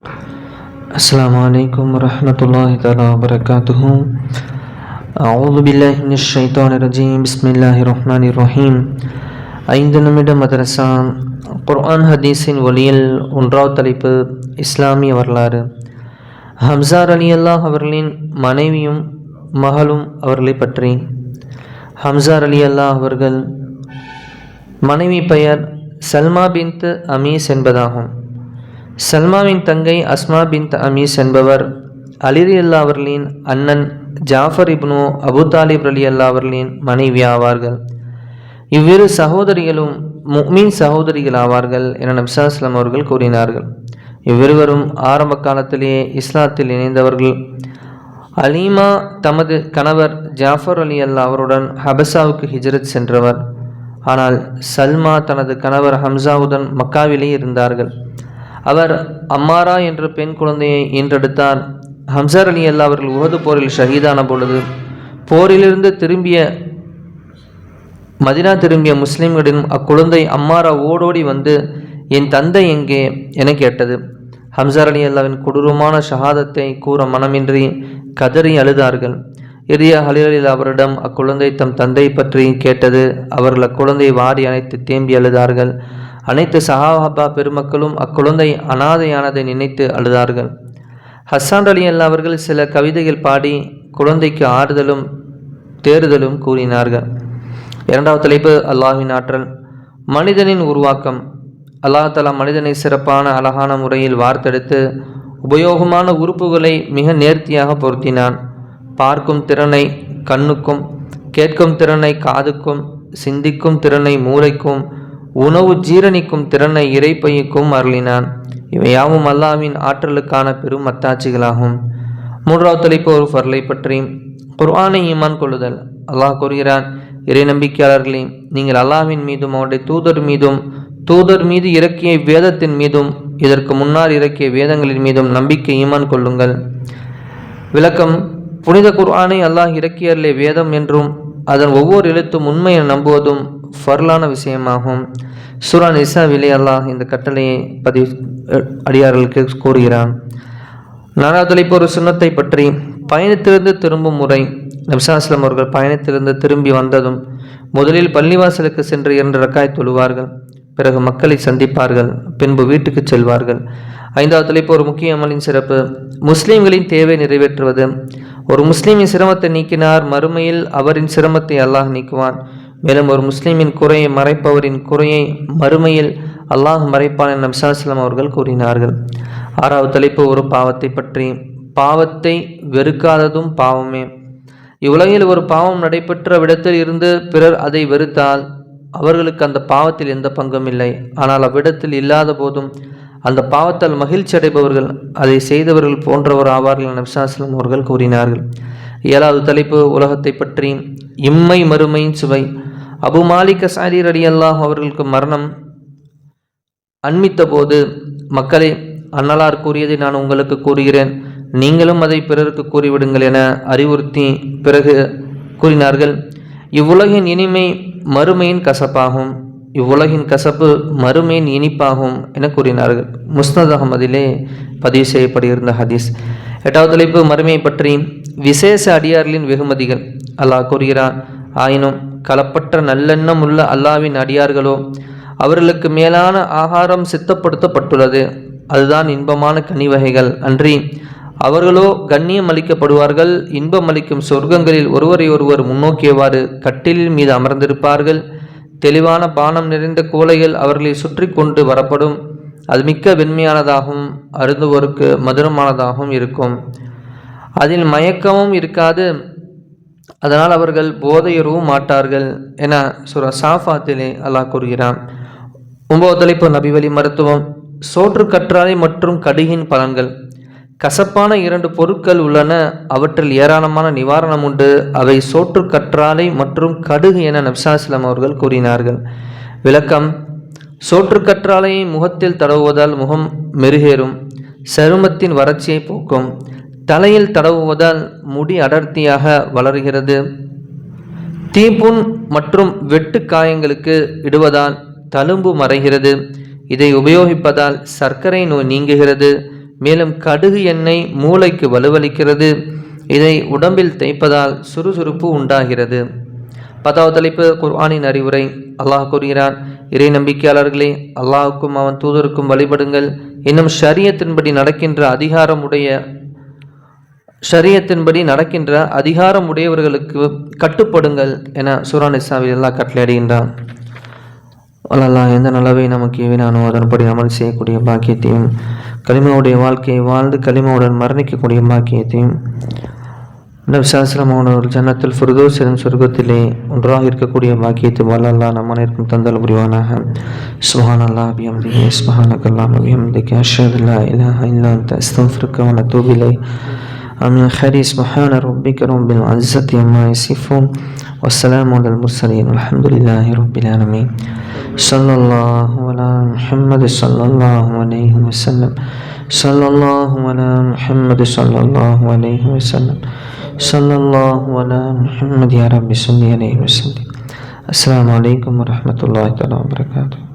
السلام عليكم ورحمة الله تعالى وبركاته. أعوذ بالله من الشيطان الرجيم. بسم الله الرحمن الرحيم. 5 நிமிட மதரசா குர்ஆன் ஹதீஸின் ஒளியில் ஒன்றாவது தலைப்பு இஸ்லாமிய வரலாறு. ஹம்சா ரலியல்லாஹு அவர்களின் மனைவியும் மகளும் அவர்களை பற்றி. ஹம்சா ரலியல்லாஹு அவர்கள் மனைவி பெயர் சல்மா பின்த் அமீஸ் என்பதாகும். சல்மாவின் தங்கை அஸ்மா பின்த் அமீஸ் என்பவர் அலி ரலியல்லாஹு அவர்களின் அண்ணன் ஜாஃபர் இப்னு அபு தாலிப் ரலியல்லாஹு அவர்களின் மனைவி ஆவார்கள். இவ்விரு சகோதரிகளும் முஃமின் சகோதரிகள் ஆவார்கள் என நபி ஸல்லல்லாஹு அலைஹி வஸல்லம் அவர்கள் கூறினார்கள். இவ்விருவரும் ஆரம்ப காலத்திலேயே இஸ்லாத்தில் இணைந்தவர்கள். அலீமா தமது கணவர் ஜாஃபர் ரலியல்லாஹு அவருடன் ஹபசாவுக்கு ஹிஜ்ரத் சென்றவர். ஆனால் சல்மா தனது கணவர் ஹம்சாவுடன் மக்காவிலே இருந்தார்கள். அவர் அம்மாரா என்ற பெண் குழந்தையை ஈன்றெடுத்தார். ஹம்சா ரலியல்லாஹு அவர்கள் உஹது போரில் ஷஹீதான பொழுது போரிலிருந்து மதினா திரும்பிய முஸ்லிம்களிடம் அக்குழந்தை அம்மாரா ஓடோடி வந்து, என் தந்தை எங்கே என கேட்டது. ஹம்சா ரலியல்லாஹுவின் கொடூரமான ஷஹாதத்தை கூற மனமின்றி கதறி அழுதார்கள். இறுதியாக அலி ரலியல்லாஹு அவரிடம் அக்குழந்தை தம் தந்தை பற்றி கேட்டது. அவர்கள் அக்குழந்தையை வாரி அணைத்து தேம்பி அழுதார்கள். அனைத்து சஹாபா பெருமக்களும் அக்குழந்தை அனாதையானதை நினைத்து அழுதார்கள். ஹஸ்ஸான் ரலியல்லாஹு அவர்கள் சில கவிதைகள் பாடி குழந்தைக்கு ஆறுதலும் தேறுதலும் கூறினார்கள். இரண்டாவது தலைப்பு அல்லாஹ்வின் ஆற்றல். மனிதனின் உருவாக்கம். அல்லாஹ் தஆலா மனிதனை சிறப்பான அழகான முறையில் வார்த்தெடுத்து உபயோகமான உறுப்புகளை மிக நேர்த்தியாக பொருத்தினான். பார்க்கும் திறனை கண்ணுக்கும், கேட்கும் திறனை காதுக்கும், சிந்திக்கும் திறனை மூளைக்கும், உணவு ஜீரணிக்கும் திறனை இறைப்பையுக்கும் அருளினான். இவையாவும் அல்லாஹ்வின் ஆற்றலுக்கான பெரும் அத்தாட்சிகளாகும். மூன்றாவது தலைப்பு ஒரு ஃபர்லை பற்றி. குர்ஆனை ஈமான் கொள்ளுதல். அல்லாஹ் கூறுகிறான், இறை நம்பிக்கையாளர்களே, நீங்கள் அல்லாஹ்வின் மீதும் அவருடைய தூதர் மீதும் தூதர் மீது இறக்கிய வேதத்தின் மீதும் இதற்கு முன்னால் இறக்கிய வேதங்களின் மீதும் நம்பிக்கை ஈமான் கொள்ளுங்கள். விளக்கம். புனித குர்ஆனை அல்லாஹ் இறக்கியருளிய வேதம் என்றும் அதன் ஒவ்வொரு எழுத்தும் உண்மை என நம்புவதும் ஃபர்லான விஷயமாகும். சூரா நிசாவிலே அல்லாஹ் இந்த கட்டளையை அடியார்களுக்கு கூறுகிறான். நாலாவது தலைப்பு ஒரு சுன்னத்தை பற்றி. பயணத்திலிருந்து திரும்பும் முறை. நபி ஸல்லல்லாஹு அலைஹி வஸல்லம் அவர்கள் பயணத்திலிருந்து திரும்பி வந்ததும் முதலில் பள்ளிவாசலுக்கு சென்று 2 ரக்காய் தொழுவார்கள். பிறகு மக்களை சந்திப்பார்கள். பின்பு வீட்டுக்கு செல்வார்கள். ஐந்தாவது தலைப்பு ஒரு முக்கிய அமலின் சிறப்பு. முஸ்லீம்களின் தேவை நிறைவேற்றுவது. ஒரு முஸ்லீமின் சிரமத்தை நீக்கினார், மறுமையில் அவரின் சிரமத்தை அல்லாஹ் நீக்குவான். மேலும் ஒரு முஸ்லீமின் குறையை மறைப்பவரின் குறையை மறுமையில் அல்லாஹ் மறைப்பான் என நபி ஸல்லல்லாஹு அலைஹி வஸல்லம் அவர்கள் கூறினார்கள். ஆறாவது தலைப்பு ஒரு பாவத்தை பற்றி. பாவத்தை வெறுக்காததும் பாவமே. இவ்வுலகில் ஒரு பாவம் நடைபெற்ற விடத்தில் இருந்து பிறர் அதை வெறுத்தால் அவர்களுக்கு அந்த பாவத்தில் எந்த பங்கும் இல்லை. ஆனால் அவ்விடத்தில் இல்லாத போதும் அந்த பாவத்தால் மகிழ்ச்சி அடைபவர்கள் அதை செய்தவர்கள் போன்றவர் ஆவார்கள் என நபி ஸல்லல்லாஹு அலைஹி வஸல்லம் அவர்கள் கூறினார்கள். ஏழாவது தலைப்பு உலகத்தை பற்றி. இம்மை மறுமையின் சுவை. அபு மாலிக் அஸ்அரி ரலியல்லாஹு அவர்களுக்கு மரணம் அண்மித்த போது, மக்களே, அன்னலார் கூறியதை நான் உங்களுக்கு கூறுகிறேன், நீங்களும் அதை பிறருக்கு கூறிவிடுங்கள் என அறிவுறுத்தி பிறகு கூறினார்கள், இவ்வுலகின் இனிமை மறுமையின் கசப்பாகும், இவ்வுலகின் கசப்பு மறுமையின் இனிப்பாகும் என கூறினார்கள். முஸ்னத் அஹ்மதிலே பதிவு செய்யப்பட்டிருந்த ஹதீஸ். எட்டாவது தலைப்பு மறுமையை பற்றி. விசேஷ அடியார்களின் வெகுமதிகள். அல்லாஹ் கூறுகிறான், ஆயினும் களப்பற்ற நல்லெண்ணம் உள்ள அல்லாஹ்வின் அடியார்களோ அவர்களுக்கு மேலான ஆகாரம் சித்தப்படுத்தப்பட்டுள்ளது. அதுதான் இன்பமான கனி வகைகள். அன்றி அவர்களோ கண்ணியம் அளிக்கப்படுவார்கள். இன்பம் அளிக்கும் சொர்க்கங்களில் ஒருவரை ஒருவர் முன்னோக்கியவாறு கட்டிலில் மீது அமர்ந்திருப்பார்கள். தெளிவான பானம் நிறைந்த கோலைகள் அவர்களை சுற்றி கொண்டு வரப்படும். அது மிக்க வெண்மையானதாகவும் அருந்துவோருக்கு மதுரமானதாகவும் இருக்கும். அதில் மயக்கமும் இருக்காது. அதனால் அவர்கள் போதையுறவும் மாட்டார்கள் என சூரா சாஃபாத்திலே அல்லாஹ் கூறுகிறான். 9வது தலைப்பு நபிவழி மருத்துவம். சோற்று கற்றாழை மற்றும் கடுகின் பலன்கள். கசப்பான 2 பொருட்கள் உள்ளன. அவற்றில் ஏராளமான நிவாரணம் உண்டு. அவை சோற்று கற்றாழை மற்றும் கடுகு என நபி ஸல்லல்லாஹு அலைஹி வஸல்லம் அவர்கள் கூறினார்கள். விளக்கம். சோற்று கற்றாழையை முகத்தில் தடவுவதால் முகம் மெருகேறும். சருமத்தின் வறட்சியை போக்கும். தலையில் தடவுவதால் முடி அடர்த்தியாக வளர்கிறது. தீப்புண் மற்றும் வெட்டு காயங்களுக்கு இடுவதால் தழும்பு மறைகிறது. இதை உபயோகிப்பதால் சர்க்கரை நோய் நீங்குகிறது. மேலும் கடுகு எண்ணெய் மூளைக்கு வலுவளிக்கிறது. இதை உடம்பில் தேய்ப்பதால் சுறுசுறுப்பு உண்டாகிறது. 10வது தலைப்பு குர்ஆனின் அறிவுரை. அல்லாஹ் கூறுகிறான், இறை நம்பிக்கையாளர்களே, அல்லாஹுக்கும் அவன் தூதருக்கும் வழிபடுங்கள், இன்னும் ஷரியத்தின்படி நடக்கின்ற அதிகாரமுடையவர்களுக்கு கட்டுப்படுங்கள் என சூரா நிசாவில் அல்லாஹ் கட்டளையிடுகின்றான். அல்லாஹ் எந்த நலவை நமக்கு ஏவினானோ அதன்படி அமல் செய்யக்கூடிய பாக்கியத்தையும், கலிமாவுடைய வாழ்க்கையை வாழ்ந்து கலிமாவுடன் மரணிக்கக்கூடிய பாக்கியத்தையும், நபி ஸல்லல்லாஹு அலைஹி வஸல்லம் ஜன்னத்துல் ஃபிர்தௌஸ் எனும் சொர்க்கத்திலே ஒன்றாக இருக்கக்கூடிய பாக்கியத்தை அல்லாஹ் நம் அனைவருக்கும் தந்தல் புரிவானாக. சுப்ஹானல்லாஹ் பிஹம்திஹி சுப்ஹானக்கல்லாஹு பிஹம்திக அஷ்ஹது அல்லா இலாஹ இல்லா அன்த அஸ்தக்ஃபிருக வ அத்தூபு இலைக். ஆமீன். ஹரி சுப்ஹான ரப்பிக ரப்பில் இஸ்ஸத்தி அம்மா யசிஃபூன் வஸ்ஸலாமு அலல் முர்ஸலீன் வல்ஹம்துலில்லாஹி ரப்பில் ஆலமீன். ஸல்லல்லாஹு அலா முஹம்மது ஸல்லல்லாஹு அலைஹி வஸல்லம். ஸல்லல்லாஹு அலா முஹம்மது ஸல்லல்லாஹு அலைஹி வஸல்லம். ஸல்லல்லாஹு அலா முஹம்மது யா ரப்பி ஸல்லி அலைஹி வஸல்லம். அஸ்ஸலாமு அலைக்கும் வரஹ்மத்துல்லாஹி தஆலா வபரகாத்துஹு.